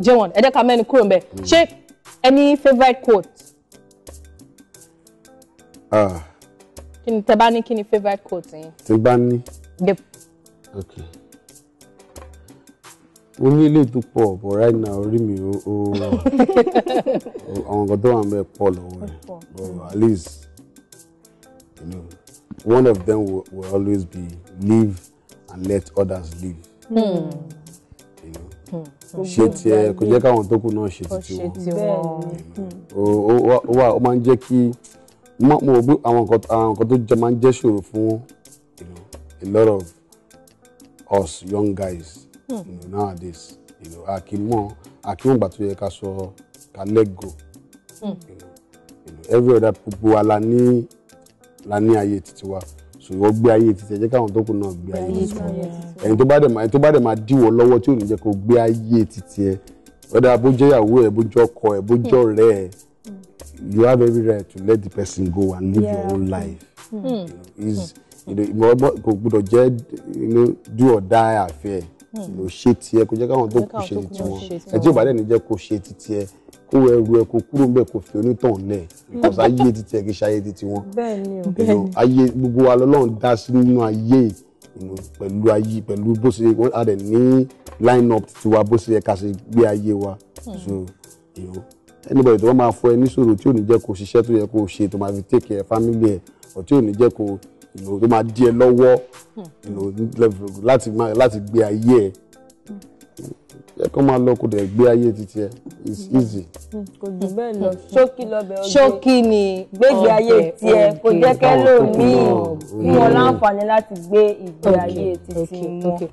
JAYWON, ẹ jẹ́ ká mẹ́nu kúrò ńbẹ̀. Ṣé any favourite quote? Kí ni tẹ́ bá ní, kí ni favourite quote yín? Tí bá ní. Okay. Mo ní ilé tó pọ̀, but right now orí mi àwọn nǹkan tó wà ńbẹ̀ pọ̀ lọ́wọ́ ẹ̀. But at least, you know, one of them will always be live and let others live. You know, ṣe tiẹ̀ kò jẹ́ káwọn tó kù náà ṣe titi wọn. Ó máa ń jẹ́ kí mo gbé àwọn nǹkan tó jẹ́ máa ń jẹ́ ṣòro fún, you know, a lot of us young guys, you know, nowadays, you know, àkímọ̀ gbà tó yẹ ká sọ ká let go. You know, every other people wa la ní ayé titi wa, so ìwọ gbé ayé titi ẹ jẹ́ káwọn tó kù náà gbé ayé titi wọn. Ẹni tó bá dẹ̀ máa díwọ̀ lọ́wọ́ tí ò ní jẹ́ kó gbé ayé titi ẹ, whether bó jẹ́ ìyàwó ẹ, bó jẹ́ ọkọ ẹ, bó jẹ́ ọ̀rẹ́ ẹ, you have every right to let the person go and live your own life. You know, kò gbọ́dọ̀ jẹ́, you know, do or die affair. You know, ṣe tiẹ̀ kó jẹ́ káwọn tó kù ṣe titi wọn. Ẹ tí ò bá dẹ̀ ní jẹ́ kó ṣe titi ẹ, kó ẹrù ẹ kó kúrò ńbẹ̀ kó fi onítàn lẹ̀, because ayé titi ẹ kì í ṣe ayé titi wọn. You know, ayé gbogbo wa lọ́lọ́run dá sí nínú ayé, you know, pẹ̀lú bó ṣe wọ́n á dẹ̀ ní line up titi wa bó ṣe yẹ ká ṣe gbé ayé wa. So, you know, anybody tó wọ́n máa fọ ẹ níṣòro tí ò ní jẹ́ kó ṣiṣẹ́ tó yẹ kó ṣe tó máa fi take care family ẹ, or tí ò ní jẹ́ kó, you know, tó máa dí ẹ lọ́wọ́, you know, láti gbé ayé ẹ. Ẹ kàn máa lọ kó dẹ̀ gbé ayé titi ẹ, it's easy. Kò jù bẹ́ẹ̀ lọ, ṣókí lọ́bẹ̀ ọdún. Ṣókí ni gbégbé ayé tiẹ̀, kò jẹ́ kẹ́lòmíì fún wọn láǹfààní láti gbé ìgbé ayé titi wọn.